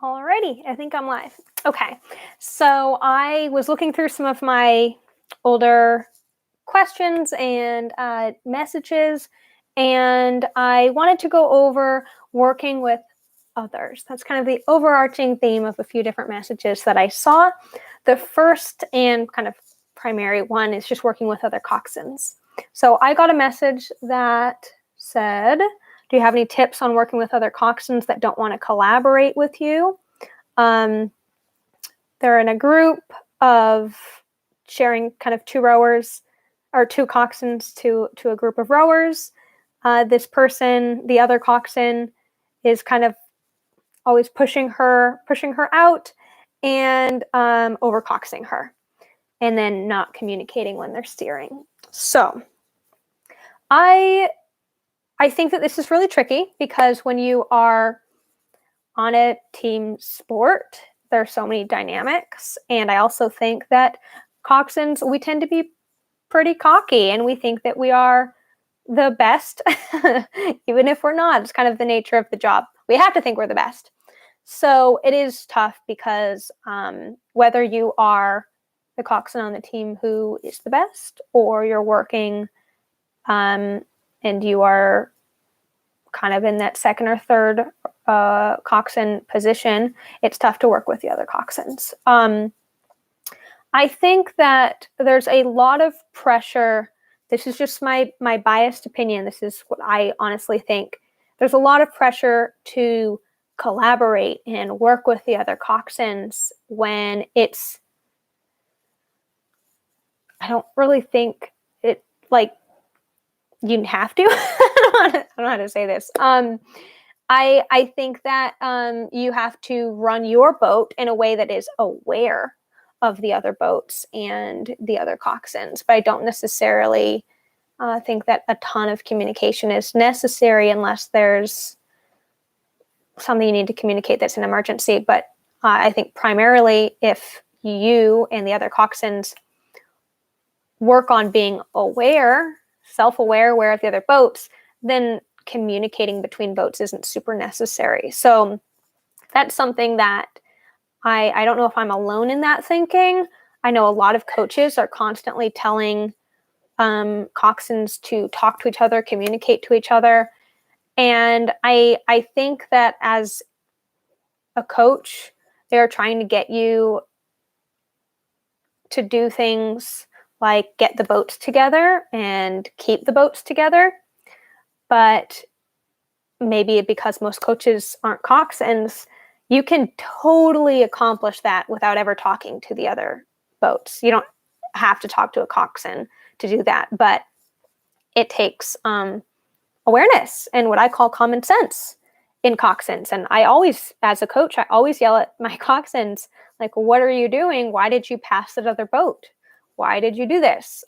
Alrighty, I think I'm live. Okay, so I was looking through some of my older questions and messages, and I wanted to go over working with others. That's kind of the overarching theme of a few different messages that I saw. The first and kind of primary one is just working with other coxswains. So I got a message that said, do you have any tips on working with other coxswains that don't want to collaborate with you? They're in a group of sharing kind of two rowers or two coxswains to a group of rowers. This person, the other coxswain, is kind of always pushing her out and overcoxing her, and then not communicating when they're steering. So I think that this is really tricky because when you are on a team sport, there are so many dynamics. And I also think that coxswains, we tend to be pretty cocky and we think that we are the best, even if we're not. It's kind of the nature of the job. We have to think we're the best. So it is tough because whether you are the coxswain on the team who is the best, or you're working and you are kind of in that second or third coxswain position, it's tough to work with the other coxswains. I think that there's a lot of pressure. This is just my biased opinion. This is what I honestly think. There's a lot of pressure to collaborate and work with the other coxswains when it's, I don't really think it, like, you have to. I don't know how to say this. I think that you have to run your boat in a way that is aware of the other boats and the other coxswains. But I don't necessarily think that a ton of communication is necessary unless there's something you need to communicate that's an emergency. But I think primarily if you and the other coxswains work on being aware, self-aware, aware of the other boats, then communicating between boats isn't super necessary. So that's something that I don't know if I'm alone in that thinking. I know a lot of coaches are constantly telling coxswains to talk to each other, communicate to each other. And I think that as a coach, they're trying to get you to do things like get the boats together and keep the boats together. But maybe because most coaches aren't coxswains, you can totally accomplish that without ever talking to the other boats. You don't have to talk to a coxswain to do that, but it takes awareness and what I call common sense in coxswains. And I always, as a coach, I always yell at my coxswains, like, what are you doing? Why did you pass that other boat? Why did you do this?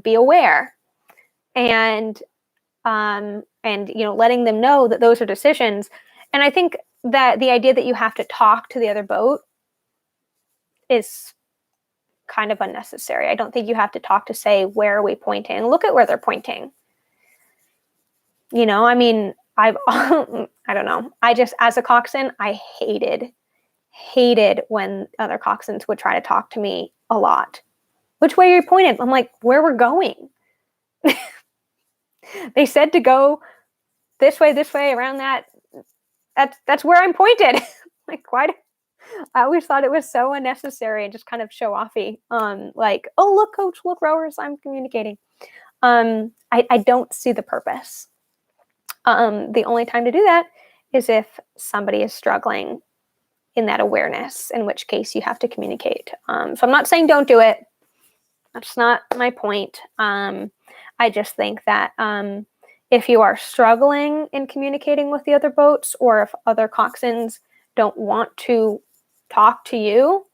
Be aware. And letting them know that those are decisions. And I think that the idea that you have to talk to the other boat is kind of unnecessary. I don't think you have to talk to say, where are we pointing? Look at where they're pointing. I mean, I don't know. I just, as a coxswain, I hated when other coxswains would try to talk to me a lot. Which way are you pointed? I'm like, where we're going. They said to go this way, around that. That's where I'm pointed. Like, why? I always thought it was so unnecessary and just kind of show offy. Like, oh, look, coach, look, rowers, I'm communicating. I don't see the purpose. The only time to do that is if somebody is struggling in that awareness, in which case you have to communicate. So I'm not saying don't do it. That's not my point. I just think that if you are struggling in communicating with the other boats, or if other coxswains don't want to talk to you,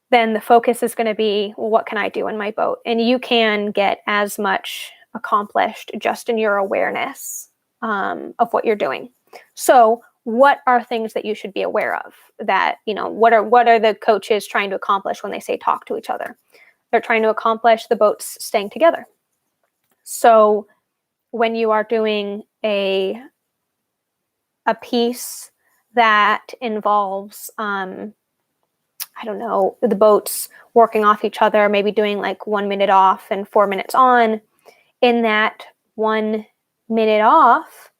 then the focus is going to be, well, what can I do in my boat? And you can get as much accomplished just in your awareness of what you're doing. So what are things that you should be aware of? That, what are the coaches trying to accomplish when they say talk to each other? They're trying to accomplish the boats staying together. So when you are doing a piece that involves, I don't know, the boats working off each other, maybe doing like 1 minute off and 4 minutes on. In that 1 minute off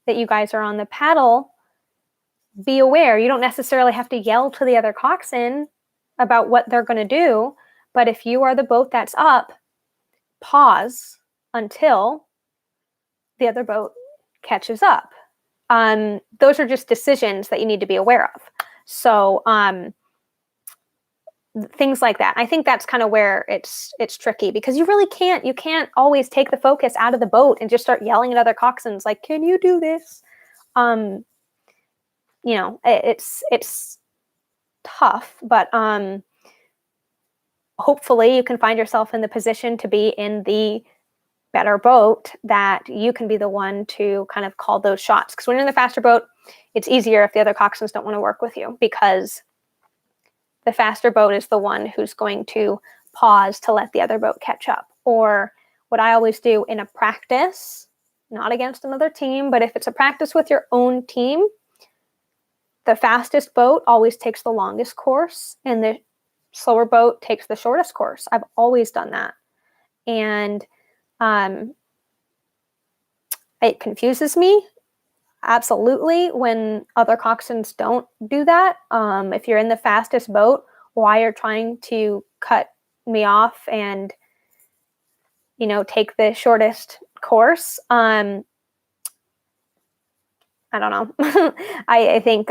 that you guys are on the paddle, be aware. You don't necessarily have to yell to the other coxswain about what they're going to do. But if you are the boat that's up, pause until the other boat catches up. Those are just decisions that you need to be aware of. So things like that. I think that's kind of where it's tricky, because you really can't always take the focus out of the boat and just start yelling at other coxswains like, can you do this? It's tough, but hopefully you can find yourself in the position to be in the better boat that you can be the one to kind of call those shots. Because when you're in the faster boat, it's easier if the other coxswains don't want to work with you, because the faster boat is the one who's going to pause to let the other boat catch up. Or what I always do in a practice, not against another team, but if it's a practice with your own team, the fastest boat always takes the longest course and the slower boat takes the shortest course. I've always done that. And it confuses me, absolutely, when other coxswains don't do that. If you're in the fastest boat, why you're trying to cut me off and, take the shortest course. I don't know. I think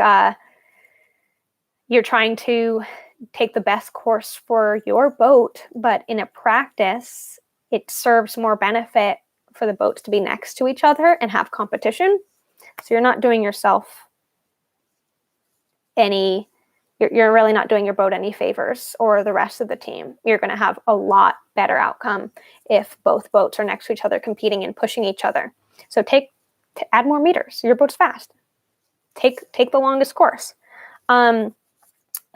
you're trying to take the best course for your boat, but in a practice, it serves more benefit for the boats to be next to each other and have competition. So you're not doing yourself you're really not doing your boat any favors, or the rest of the team. You're going to have a lot better outcome if both boats are next to each other, competing and pushing each other. So add more meters. Your boat's fast. Take the longest course. Let's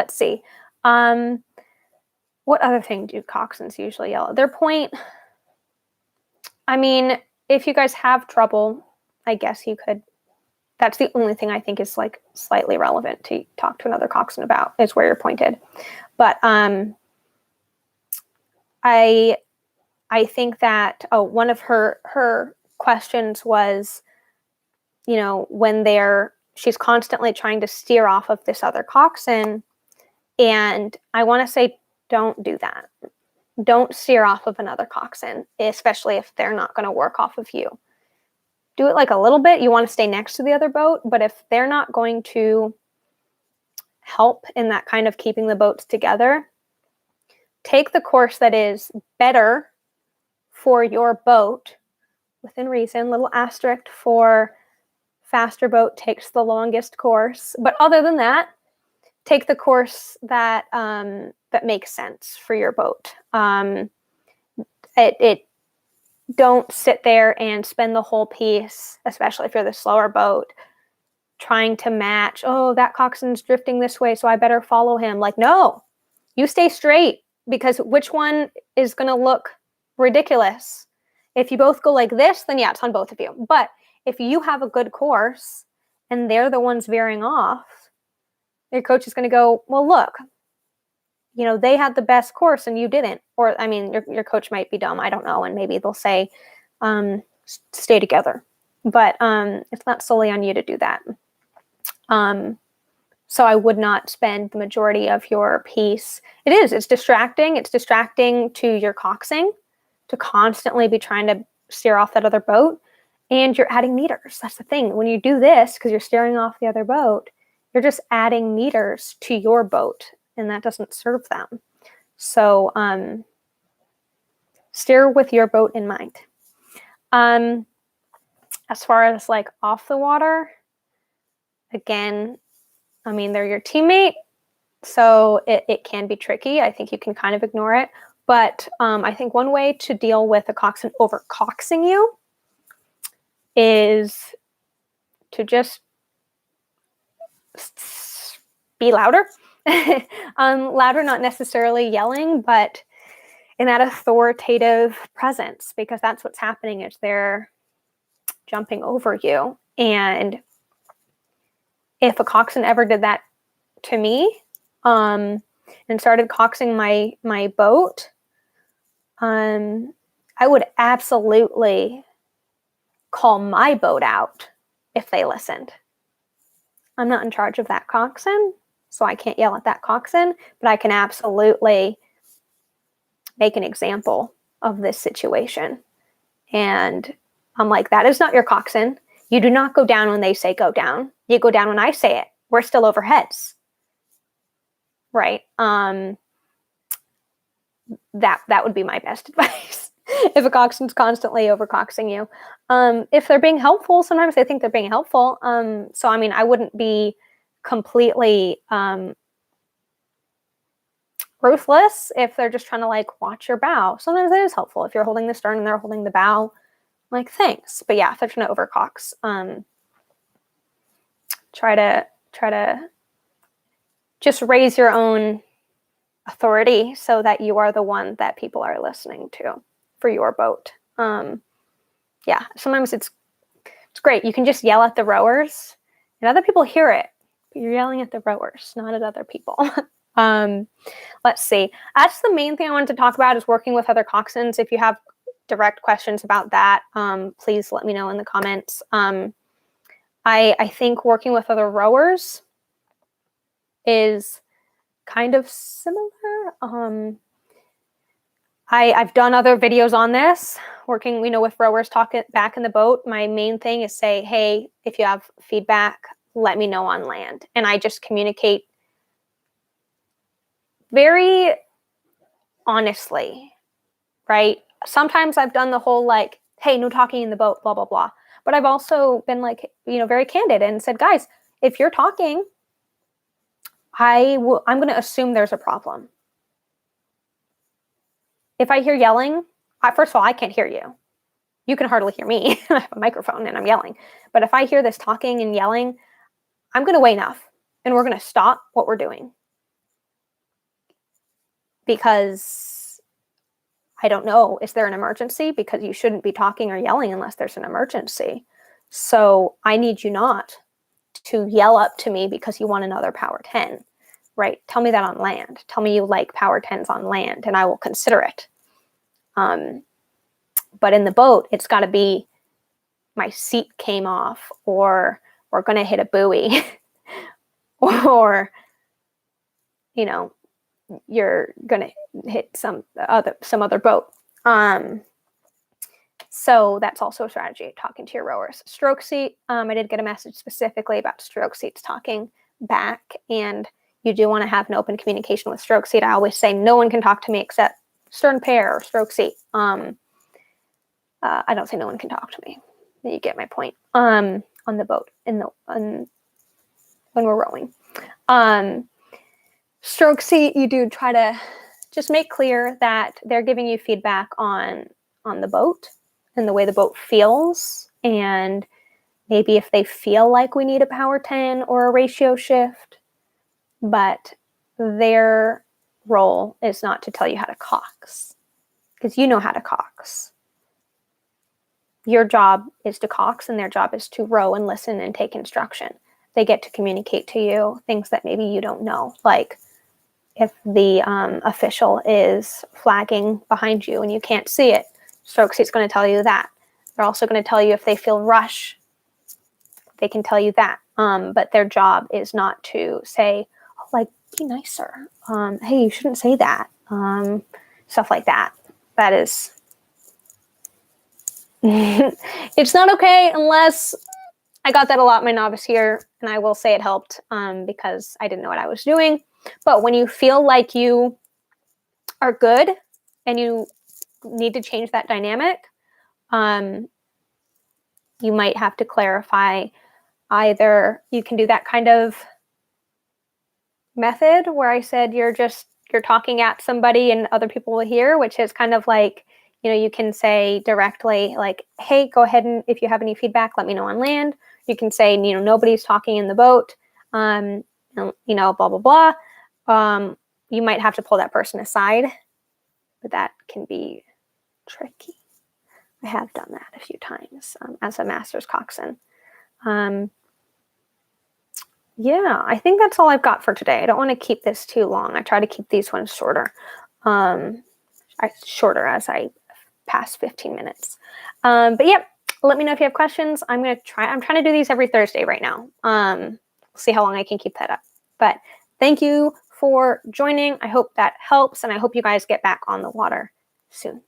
see. What other thing do coxswains usually yell at? Their point. I mean, if you guys have trouble, I guess you could. That's the only thing I think is like slightly relevant to talk to another coxswain about, is where you're pointed. But I think that one of her questions was, when she's constantly trying to steer off of this other coxswain, and I want to say, don't do that. Don't steer off of another coxswain, especially if they're not going to work off of you. Do it like a little bit. You want to stay next to the other boat, but if they're not going to help in that kind of keeping the boats together, take the course that is better for your boat, within reason. Little asterisk for faster boat takes the longest course. But other than that, take the course that makes sense for your boat. Don't sit there and spend the whole piece, especially if you're the slower boat, trying to match, that coxswain's drifting this way, so I better follow him. Like, no, you stay straight, because which one is going to look ridiculous? If you both go like this, then yeah, it's on both of you. But if you have a good course and they're the ones veering off, your coach is going to go, well, look, they had the best course and you didn't. Or, I mean, your coach might be dumb. I don't know. And maybe they'll say, stay together. But it's not solely on you to do that. So I would not spend the majority of your piece. It's distracting. It's distracting to your coxing to constantly be trying to steer off that other boat. And you're adding meters. That's the thing. When you do this, because you're steering off the other boat, you're just adding meters to your boat, and that doesn't serve them. So steer with your boat in mind. As far as like off the water, again, I mean, they're your teammate, so it can be tricky. I think you can kind of ignore it. But I think one way to deal with a coxswain over-coxing you is to just be louder. Louder, not necessarily yelling, but in that authoritative presence, because that's what's happening, is they're jumping over you. And, you know, they had the best course and you didn't. Or, I mean, your coach might be dumb. I don't know. And maybe they'll say, stay together. But if a coxswain ever did that to me, and started coxing my boat, I would absolutely call my boat out if they listened. I'm not in charge of that coxswain, so I can't yell at that coxswain, but I can absolutely make an example of this situation. And I'm like, that is not your coxswain. You do not go down when they say go down. You go down when I say it. We're still over heads. Right? That would be my best advice. If a coxswain's constantly overcoxing you. If they're being helpful, sometimes they think they're being helpful. So I mean, I wouldn't be completely ruthless if they're just trying to like watch your bow. Sometimes it is helpful if you're holding the stern and they're holding the bow. Like, thanks. But yeah, if they're trying to overcox, try to just raise your own authority so that you are the one that people are listening to for your boat. Yeah, sometimes it's great. You can just yell at the rowers and other people hear it, but you're yelling at the rowers, not at other people. Let's see. That's the main thing I wanted to talk about, is working with other coxswains. If you have direct questions about that, please let me know in the comments. I think working with other rowers is kind of similar. I've done other videos on this, working, with rowers talking back in the boat. My main thing is say, hey, if you have feedback, let me know on land. And I just communicate very honestly, right? Sometimes I've done the whole like, hey, no talking in the boat, blah, blah, blah. But I've also been like, very candid and said, guys, if you're talking, I'm going to assume there's a problem. If I hear yelling, first of all, I can't hear you. You can hardly hear me. I have a microphone and I'm yelling. But if I hear this talking and yelling, I'm going to weigh enough and we're going to stop what we're doing. Because I don't know, is there an emergency? Because you shouldn't be talking or yelling unless there's an emergency. So I need you not to yell up to me because you want another power 10, right? Tell me that on land. Tell me you like power 10s on land and I will consider it. But in the boat, it's got to be my seat came off, or we're going to hit a buoy, or, you're going to hit some other boat. So that's also a strategy, talking to your rowers. Stroke seat, I did get a message specifically about stroke seats talking back, and you do want to have an open communication with stroke seat. I always say no one can talk to me except stern pair or stroke seat. I don't say no one can talk to me. You get my point. On the boat, when we're rowing. Stroke seat, you do try to just make clear that they're giving you feedback on the boat and the way the boat feels, and maybe if they feel like we need a power 10 or a ratio shift, but their role is not to tell you how to cox, because you know how to cox. Your job is to cox and their job is to row and listen and take instruction. They get to communicate to you things that maybe you don't know, like if the official is flagging behind you and you can't see it, stroke seat's going to tell you that. They're also going to tell you if they feel rush. They can tell you that. But their job is not to say, oh, like, be nicer. Hey, you shouldn't say that. Stuff like that. That is... It's not okay unless... I got that a lot in my novice year, and I will say it helped because I didn't know what I was doing. But when you feel like you are good and you need to change that dynamic, you might have to clarify. Either you can do that kind of method where I said you're talking at somebody and other people will hear, which is kind of like, you can say directly like, hey, go ahead and if you have any feedback, let me know on land. You can say, nobody's talking in the boat, blah, blah, blah. You might have to pull that person aside, but that can be tricky. I have done that a few times as a master's coxswain. Yeah, I think that's all I've got for today. I don't want to keep this too long. I try to keep these ones shorter. Shorter as I pass 15 minutes. But yeah, let me know if you have questions. I'm trying to do these every Thursday right now. See how long I can keep that up. But thank you for joining. I hope that helps, and I hope you guys get back on the water soon.